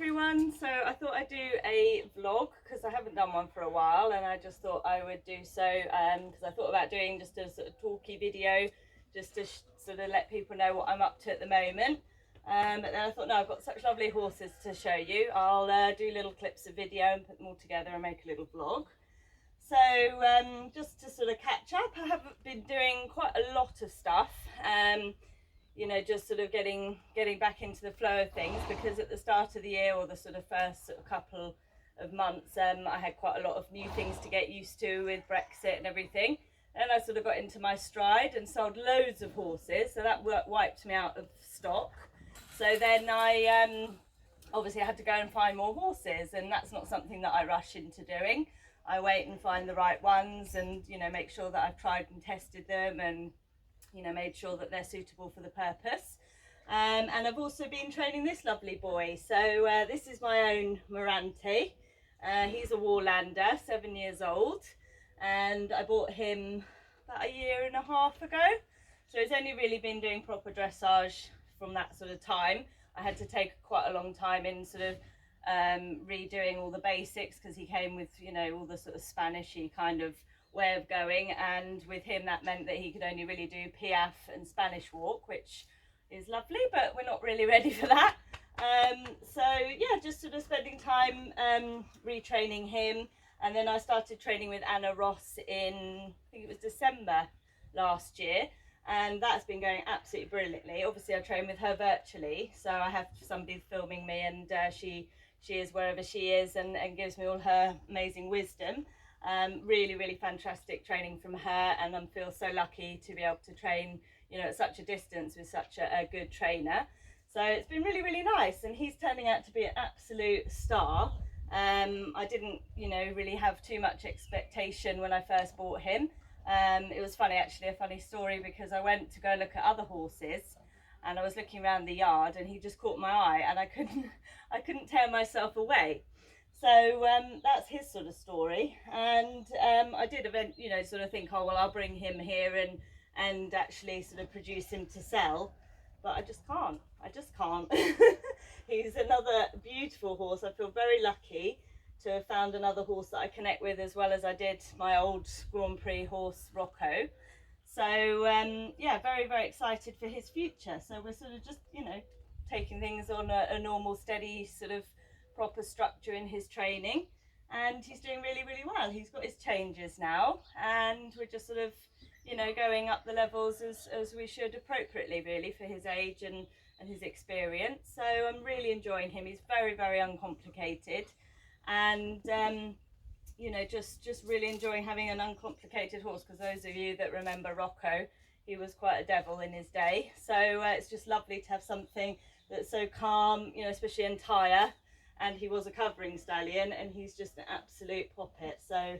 everyone. So I thought I'd do a vlog because I haven't done one for a while, and I just thought I would do so because I thought about doing just a sort of talky video just to sort of let people know what I'm up to at the moment. But then I thought, no, I've got such lovely horses to show you. I'll do little clips of video and put them all together and make a little vlog. So just to sort of catch up, I have been doing quite a lot of stuff. You know, just sort of getting back into the flow of things, because at the start of the year, or the sort of first sort of couple of months, I had quite a lot of new things to get used to with Brexit and everything. Then I sort of got into my stride and sold loads of horses, so that wiped me out of stock. So then I obviously had to go and find more horses, and that's not something that I rush into doing. I wait and find the right ones, and you know, make sure that I've tried and tested them, and you know, made sure that they're suitable for the purpose. And I've also been training this lovely boy. So this is my own Morante. He's a warlander, 7 years old, and I bought him about a year and a half ago. So he's only really been doing proper dressage from that sort of time. I had to take quite a long time in sort of redoing all the basics, because he came with, you know, all the sort of Spanishy kind of way of going, and with him that meant that he could only really do piaffe and Spanish walk, which is lovely, but we're not really ready for that. So yeah, just sort of spending time retraining him, and then I started training with Anna Ross in, I think it was December last year, and that's been going absolutely brilliantly. Obviously I train with her virtually, so I have somebody filming me, and she is wherever she is, and gives me all her amazing wisdom. Really fantastic training from her, and I feel so lucky to be able to train, you know, at such a distance with such a good trainer. So it's been really nice, and he's turning out to be an absolute star. I didn't, you know, really have too much expectation when I first bought him. It was funny, actually, a funny story, because I went to go look at other horses, and I was looking around the yard, and he just caught my eye, and I couldn't tear myself away. So that's his sort of story, and I did you know, sort of think, oh well, I'll bring him here and actually sort of produce him to sell, but I just can't. He's another beautiful horse. I feel very lucky to have found another horse that I connect with as well as I did my old Grand Prix horse Rocco. So yeah, very excited for his future. So we're sort of just, you know, taking things on a normal, steady sort of proper structure in his training, and he's doing really well. He's got his changes now, and we're just sort of, you know, going up the levels as we should appropriately, really, for his age and his experience. So I'm really enjoying him. He's very uncomplicated, and you know, just really enjoying having an uncomplicated horse, because those of you that remember Rocco, he was quite a devil in his day. So it's just lovely to have something that's so calm, you know, especially in tire. And he was a covering stallion, and he's just an absolute poppet. So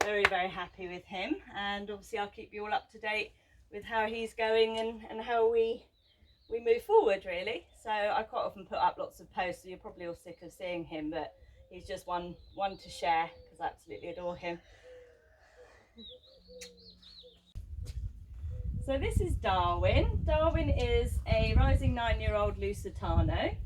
very happy with him, and obviously I'll keep you all up to date with how he's going and how we move forward, really. So I quite often put up lots of posts, so you're probably all sick of seeing him, but he's just one to share, because I absolutely adore him. So this is Darwin. Darwin is a rising 9-year-old Lusitano.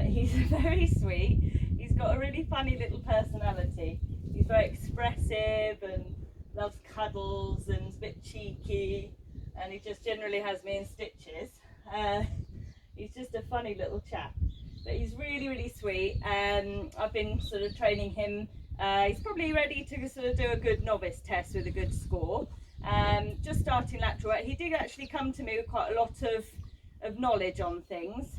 He's very sweet. He's got a really funny little personality. He's very expressive and loves cuddles and is a bit cheeky, and he just generally has me in stitches. He's just a funny little chap, but he's really sweet. I've been sort of training him. He's probably ready to sort of do a good novice test with a good score. Just starting lateral. He did actually come to me with quite a lot of knowledge on things.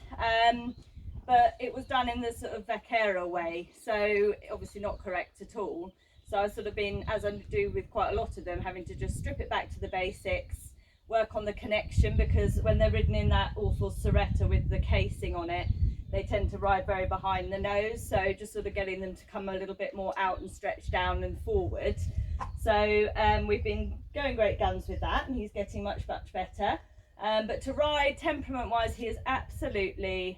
But it was done in the sort of vaquero way, so obviously not correct at all. So I've sort of been, as I do with quite a lot of them, having to just strip it back to the basics, work on the connection, because when they're ridden in that awful Serretta with the casing on it, they tend to ride very behind the nose. So just sort of getting them to come a little bit more out and stretch down and forward. So we've been going great guns with that, and he's getting much better. But to ride, temperament wise, he is absolutely...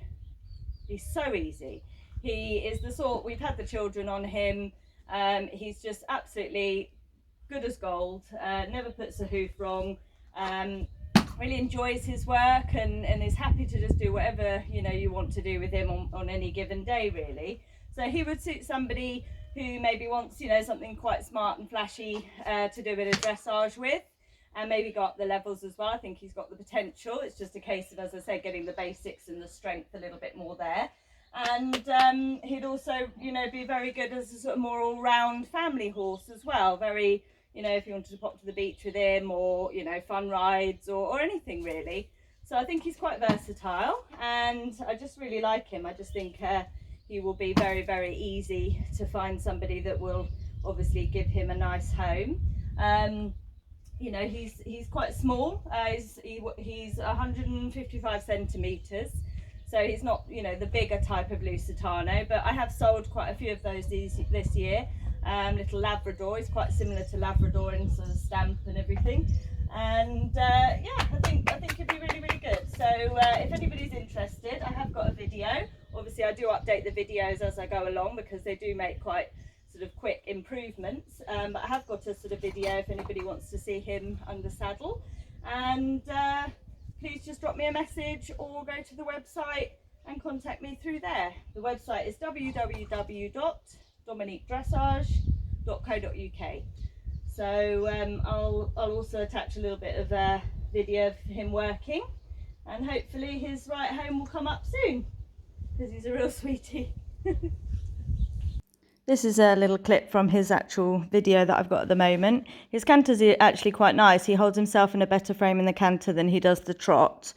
he's so easy. He is the sort, we've had the children on him, he's just absolutely good as gold, never puts a hoof wrong. really enjoys his work and is happy to just do whatever, you know, you want to do with him on any given day, really. So he would suit somebody who maybe wants, you know, something quite smart and flashy to do a bit of dressage with, and maybe go up the levels as well. I think he's got the potential. It's just a case of, as I say, getting the basics and the strength a little bit more there. And he'd also, you know, be very good as a sort of more all-round family horse as well. Very, you know, if you wanted to pop to the beach with him, or, you know, fun rides or anything really. So I think he's quite versatile, and I just really like him. I just think he will be very, very easy to find somebody that will obviously give him a nice home. You know, he's quite small. He's 155 centimetres. So he's not, you know, the bigger type of Lusitano, but I have sold quite a few of those this year. Little Labrador, he's quite similar to Labrador in sort of stamp and everything. And yeah, I think it'd be really, really good. So if anybody's interested, I have got a video. Obviously I do update the videos as I go along, because they do make quite sort of quick improvements. But I have got a sort of video if anybody wants to see him under saddle. And please just drop me a message or go to the website and contact me through there. The website is www.dominiquedressage.co.uk. So I'll also attach a little bit of a video of him working, and hopefully his ride home will come up soon, because he's a real sweetie. This is a little clip from his actual video that I've got at the moment. His canter's actually quite nice. He holds himself in a better frame in the canter than he does the trot.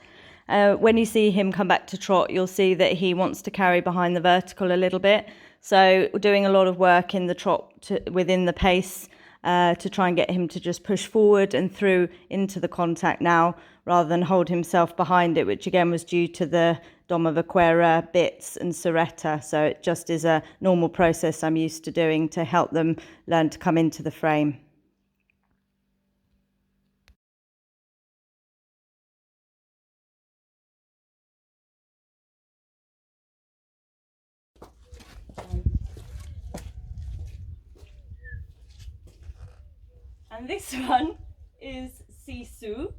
When you see him come back to trot, you'll see that he wants to carry behind the vertical a little bit. So doing a lot of work in the trot within the pace to try and get him to just push forward and through into the contact now, rather than hold himself behind it, which again was due to the Doma Vaquera bits and Serretta. So it just is a normal process I'm used to doing to help them learn to come into the frame. And this one is Sisu.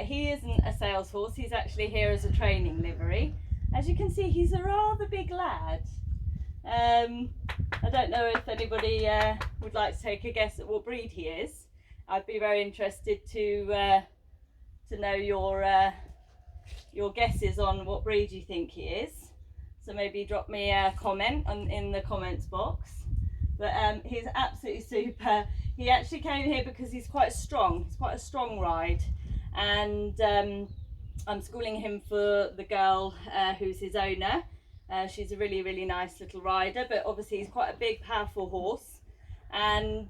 He isn't a sales horse, he's actually here as a training livery. As you can see, he's a rather big lad. I don't know if anybody would like to take a guess at what breed he is. I'd be very interested to know your guesses on what breed you think he is. So maybe drop me a comment in the comments box. But he's absolutely super. He actually came here because he's quite strong. It's quite a strong ride. And I'm schooling him for the girl who's his owner. She's a really, really nice little rider, but obviously he's quite a big, powerful horse. And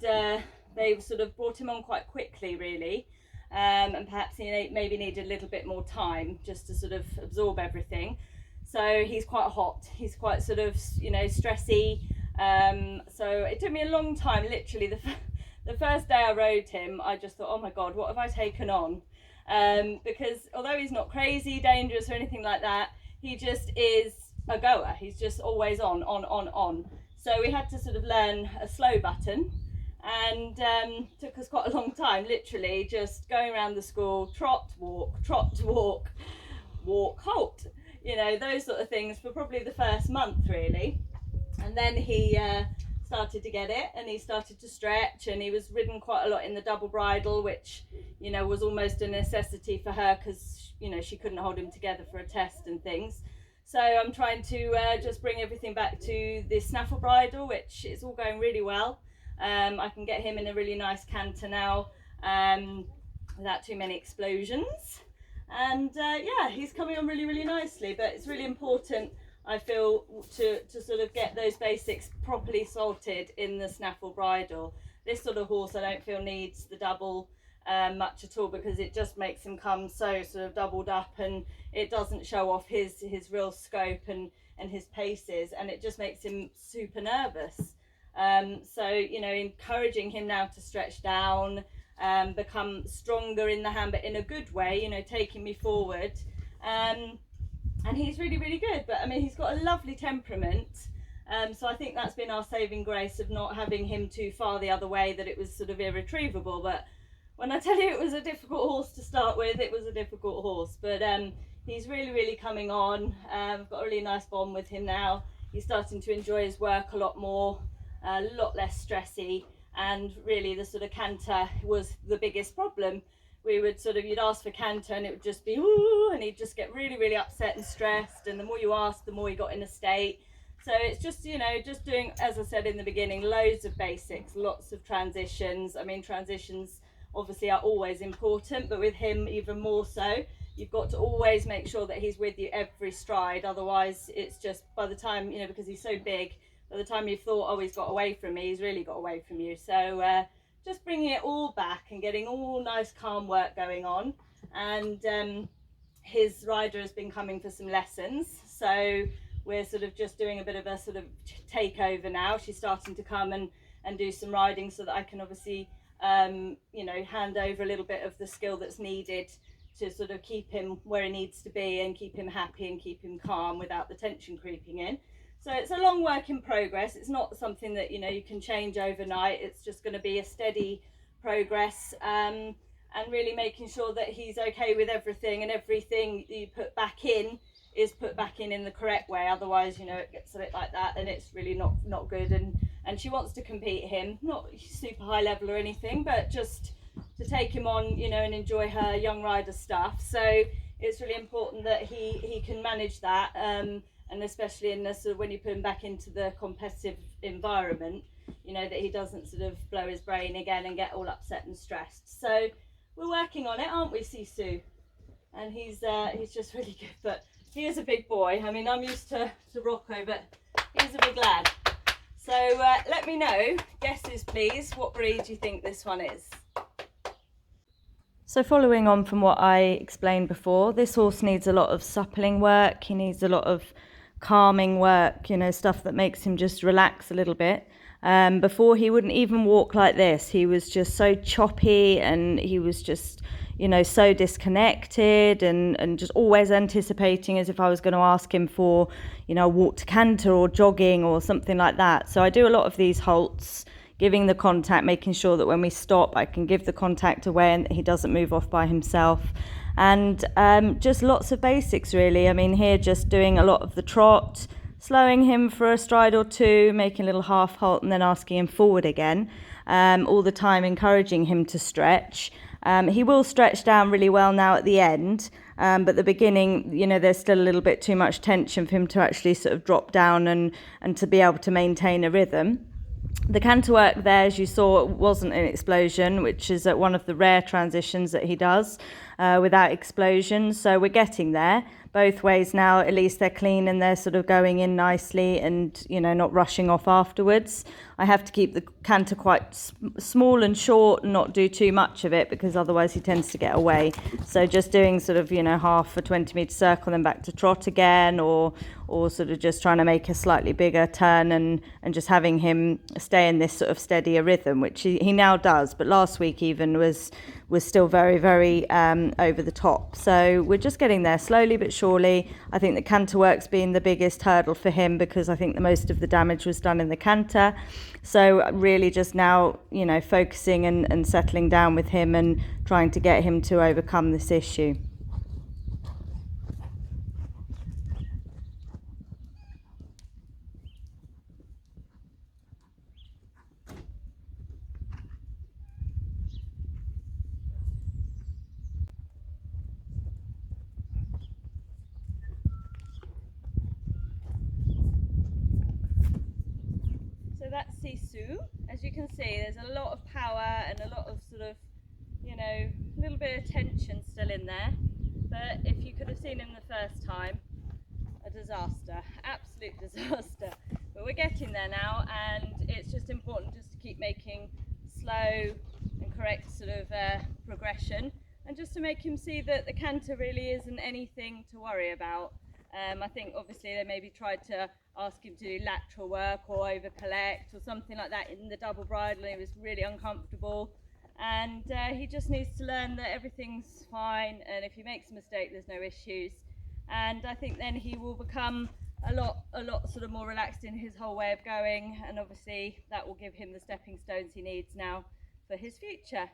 they've sort of brought him on quite quickly, really. And perhaps he maybe needed a little bit more time just to sort of absorb everything. So he's quite hot. He's quite sort of, you know, stressy. So it took me a long time, literally. The first day I rode him, I just thought, oh my God, what have I taken on? Because although he's not crazy, dangerous or anything like that, he just is a goer. He's just always on. So we had to sort of learn a slow button, and took us quite a long time, literally just going around the school, trot, walk, walk, halt. You know, those sort of things for probably the first month, really. And then he started to get it, and he started to stretch, and he was ridden quite a lot in the double bridle, which, you know, was almost a necessity for her, because, you know, she couldn't hold him together for a test and things. So I'm trying to just bring everything back to the snaffle bridle, which is all going really well. I can get him in a really nice canter now, without too many explosions. And yeah, he's coming on really, really nicely. But it's really important, I feel, to sort of get those basics properly sorted in the snaffle bridle. This sort of horse I don't feel needs the double much at all, because it just makes him come so sort of doubled up, and it doesn't show off his real scope and his paces, and it just makes him super nervous. So, you know, encouraging him now to stretch down, become stronger in the hand, but in a good way, you know, taking me forward. And he's really, really good. But I mean, he's got a lovely temperament. So I think that's been our saving grace, of not having him too far the other way, that it was sort of irretrievable. But when I tell you it was a difficult horse to start with, it was a difficult horse, but he's really coming on. I've got a really nice bond with him now. He's starting to enjoy his work a lot more, a lot less stressy, and really the sort of canter was the biggest problem. We would you'd ask for canter and it would just be ooh, and he'd just get really upset and stressed, and the more you asked, the more he got in a state. So it's just, you know, just doing, as I said in the beginning, loads of basics, lots of transitions. I mean, transitions obviously are always important, but with him even more so. You've got to always make sure that he's with you every stride, otherwise it's just, by the time, you know, because he's so big, by the time you've thought, oh, he's got away from me, he's really got away from you. So just bringing it all back and getting all nice calm work going on. And his rider has been coming for some lessons, so we're sort of just doing a bit of a sort of takeover now. She's starting to come and do some riding so that I can obviously you know, hand over a little bit of the skill that's needed to sort of keep him where he needs to be and keep him happy and keep him calm without the tension creeping in. So it's a long work in progress. It's not something that, you know, you can change overnight. It's just going to be a steady progress, and really making sure that he's okay with everything, and everything you put back in is put back in the correct way. Otherwise, you know, it gets a bit like that and it's really not good. And she wants to compete him, not super high level or anything, but just to take him on, you know, and enjoy her young rider stuff. So it's really important that he can manage that, and especially in the sort of when you put him back into the competitive environment, you know, that he doesn't sort of blow his brain again and get all upset and stressed. So we're working on it, aren't we, Sisu? And he's just really good, but he is a big boy. I mean, I'm used to Rocco, but he's a big lad. So let me know, guesses please, what breed do you think this one is? So following on from what I explained before, this horse needs a lot of suppling work. He needs a lot of calming work, you know, stuff that makes him just relax a little bit. Before, he wouldn't even walk like this. He was just so choppy, and he was just, you know, so disconnected and just always anticipating as if I was going to ask him for, you know, a walk to canter or jogging or something like that. So I do a lot of these halts, giving the contact, making sure that when we stop, I can give the contact away and that he doesn't move off by himself. And just lots of basics, really. I mean, here just doing a lot of the trot, slowing him for a stride or two, making a little half halt and then asking him forward again, all the time encouraging him to stretch. He will stretch down really well now at the end, but the beginning, you know, there's still a little bit too much tension for him to actually sort of drop down and to be able to maintain a rhythm. The canter work there, as you saw, wasn't an explosion, which is one of the rare transitions that he does without explosion. So we're getting there both ways now. At least they're clean and they're sort of going in nicely and, you know, not rushing off afterwards. I have to keep the canter quite small and short and not do too much of it, because otherwise he tends to get away. So just doing sort of, you know, half a 20-metre circle, then back to trot again, or sort of just trying to make a slightly bigger turn and just having him stay in this sort of steadier rhythm, which he now does. But last week even was still very over the top. So we're just getting there slowly but surely. I think the canter work's been the biggest hurdle for him, because I think the most of the damage was done in the canter. So really just now, you know, focusing and settling down with him and trying to get him to overcome this issue. So that's Sisu. As you can see, there's a lot of power and a lot of sort of, you know, a little bit of tension still in there. But if you could have seen him the first time, a disaster, absolute disaster. But we're getting there now, and it's just important just to keep making slow and correct sort of progression, and just to make him see that the canter really isn't anything to worry about. I think obviously they maybe tried to ask him to do lateral work or over collect or something like that in the double bridle, and he was really uncomfortable. And he just needs to learn that everything's fine, and if he makes a mistake, there's no issues. And I think then he will become a lot sort of more relaxed in his whole way of going, and obviously that will give him the stepping stones he needs now for his future.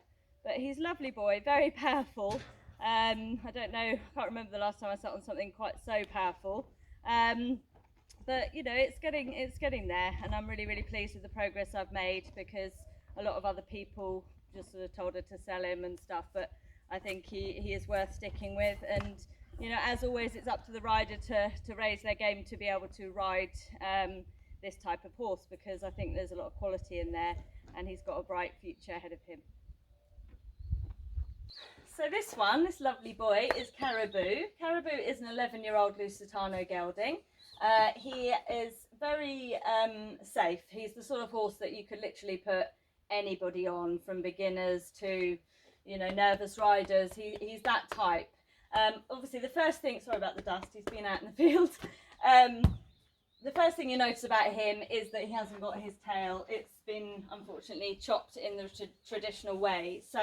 but he's a lovely boy, very powerful. I don't know, I can't remember the last time I sat on something quite so powerful. But you know, it's getting there, and I'm really pleased with the progress I've made, because a lot of other people just sort of told her to sell him and stuff, but I think he is worth sticking with. And you know, as always, it's up to the rider to raise their game to be able to ride this type of horse, because I think there's a lot of quality in there, and he's got a bright future ahead of him. So this lovely boy is Caribou. Caribou is an 11-year-old Lusitano gelding. He is very safe. He's the sort of horse that you could literally put anybody on, from beginners to, you know, nervous riders. He's that type. Obviously the first thing, sorry about the dust, he's been out in the field. The first thing you notice about him is that he hasn't got his tail. It's been unfortunately chopped in the traditional way. So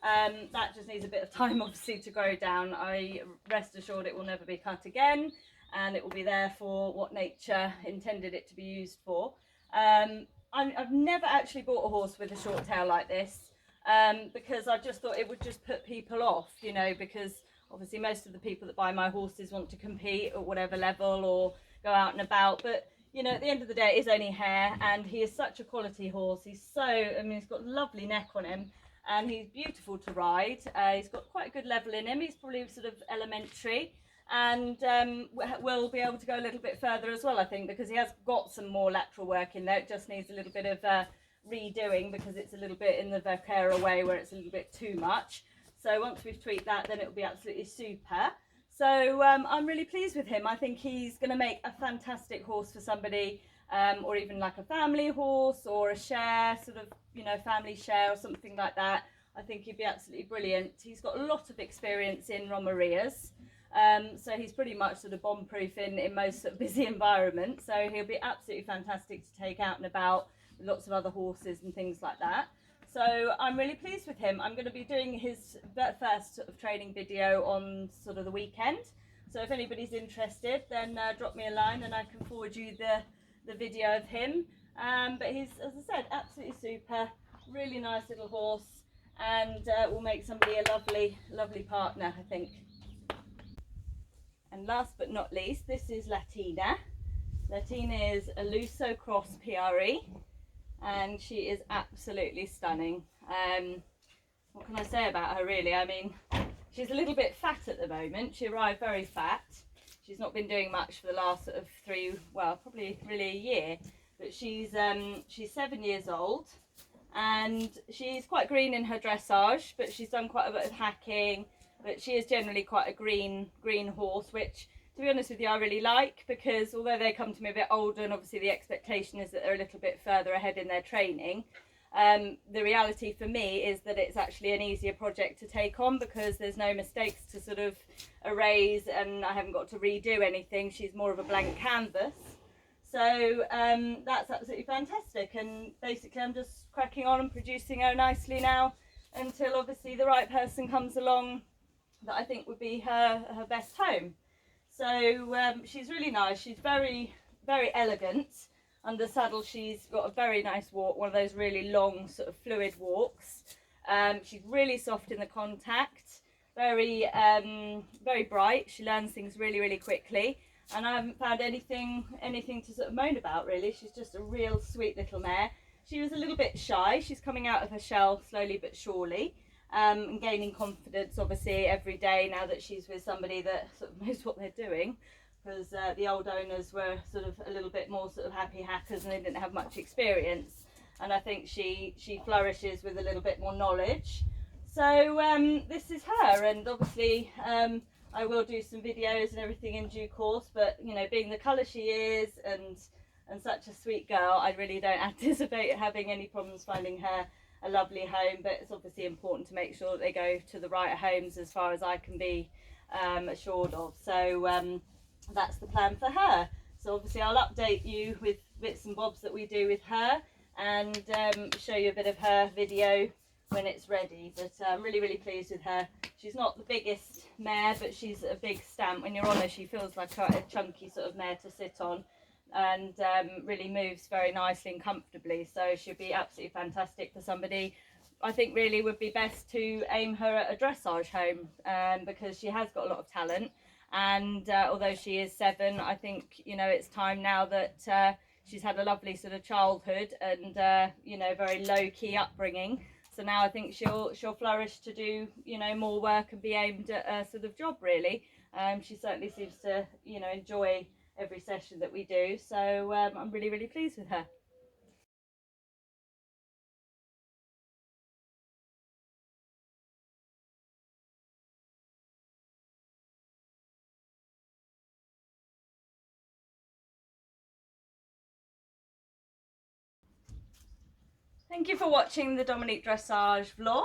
that just needs a bit of time, obviously, to grow down. I rest assured it will never be cut again, and it will be there for what nature intended it to be used for. I've never actually bought a horse with a short tail like this, because I just thought it would just put people off, you know, because obviously most of the people that buy my horses want to compete at whatever level or go out and about. But you know, at the end of the day, it is only hair, and he is such a quality horse. He's so, I mean, he's got a lovely neck on him, and he's beautiful to ride. He's got quite a good level in him. He's probably sort of elementary, and will be able to go a little bit further as well, I think, because he has got some more lateral work in there. It just needs a little bit of redoing, because it's a little bit in the Vaquero way where it's a little bit too much. So once we've tweaked that, then it'll be absolutely super. So I'm really pleased with him. I think he's going to make a fantastic horse for somebody, or even like a family horse or a share, sort of, you know, family share or something like that. I think he'd be absolutely brilliant. He's got a lot of experience in Romerias, so he's pretty much sort of bomb-proof in most sort of busy environments. So he'll be absolutely fantastic to take out and about with lots of other horses and things like that. So I'm really pleased with him. I'm going to be doing his first sort of training video on sort of the weekend. So if anybody's interested, then drop me a line and I can forward you the video of him. But he's, as I said, absolutely super, really nice little horse, and will make somebody a lovely partner, I think. And last but not least, this is Latina. Latina is a Luso Cross PRE. And she is absolutely stunning. What can I say about her, really? I mean, she's a little bit fat at the moment. She arrived very fat. She's not been doing much for the last sort of probably really a year. But she's 7 years old, and she's quite green in her dressage, but she's done quite a bit of hacking. But she is generally quite a green horse, which, to be honest with you, I really like, because although they come to me a bit older, and obviously the expectation is that they're a little bit further ahead in their training, the reality for me is that it's actually an easier project to take on, because there's no mistakes to sort of erase, and I haven't got to redo anything. She's more of a blank canvas. So that's absolutely fantastic, and basically I'm just cracking on and producing her nicely now, until obviously the right person comes along that I think would be her best home. So she's really nice. She's very elegant. Under saddle, she's got a very nice walk, one of those really long sort of fluid walks. She's really soft in the contact, very bright. She learns things really quickly, and I haven't found anything to sort of moan about, really. She's just a real sweet little mare. She was a little bit shy. She's coming out of her shell slowly but surely. And gaining confidence, obviously, every day now that she's with somebody that sort of knows what they're doing, because the old owners were sort of a little bit more sort of happy hackers, and they didn't have much experience. And I think she flourishes with a little bit more knowledge. So this is her, and obviously I will do some videos and everything in due course. But you know, being the colour she is and such a sweet girl, I really don't anticipate having any problems finding her a lovely home. But it's obviously important to make sure that they go to the right homes, as far as I can be assured of. So that's the plan for her. So obviously I'll update you with bits and bobs that we do with her, and show you a bit of her video when it's ready. But I'm really pleased with her. She's not the biggest mare, but she's a big stamp. When you're on her, she feels like a chunky sort of mare to sit on, and really moves very nicely and comfortably. So she'll be absolutely fantastic for somebody I think really would be best to aim her at a dressage home, because she has got a lot of talent. And although she is 7, I think, you know, it's time now that she's had a lovely sort of childhood and, you know, very low key upbringing. So now I think she'll flourish to do, you know, more work and be aimed at a sort of job really. She certainly seems to, you know, enjoy every session that we do. So I'm really, really pleased with her. Thank you for watching the Dominique Dressage vlog.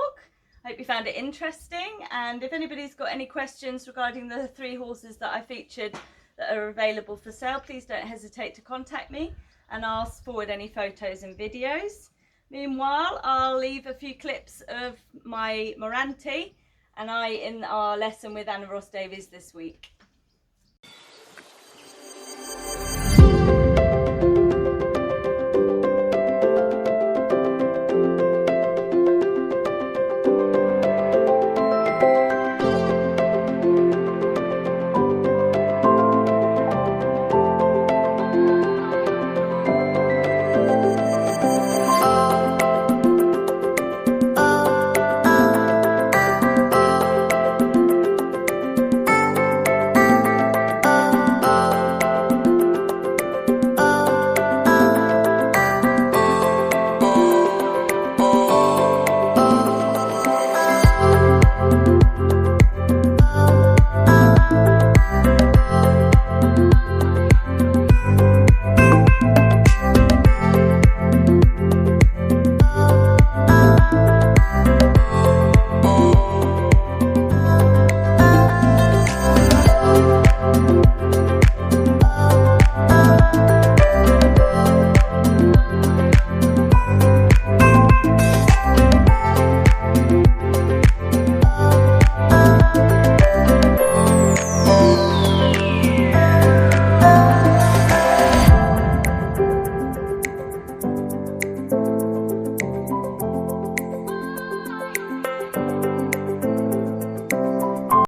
I hope you found it interesting, and if anybody's got any questions regarding the 3 horses that I featured that are available for sale, please don't hesitate to contact me and I'll forward any photos and videos. Meanwhile, I'll leave a few clips of my Morante and in our lesson with Anna Ross Davies this week.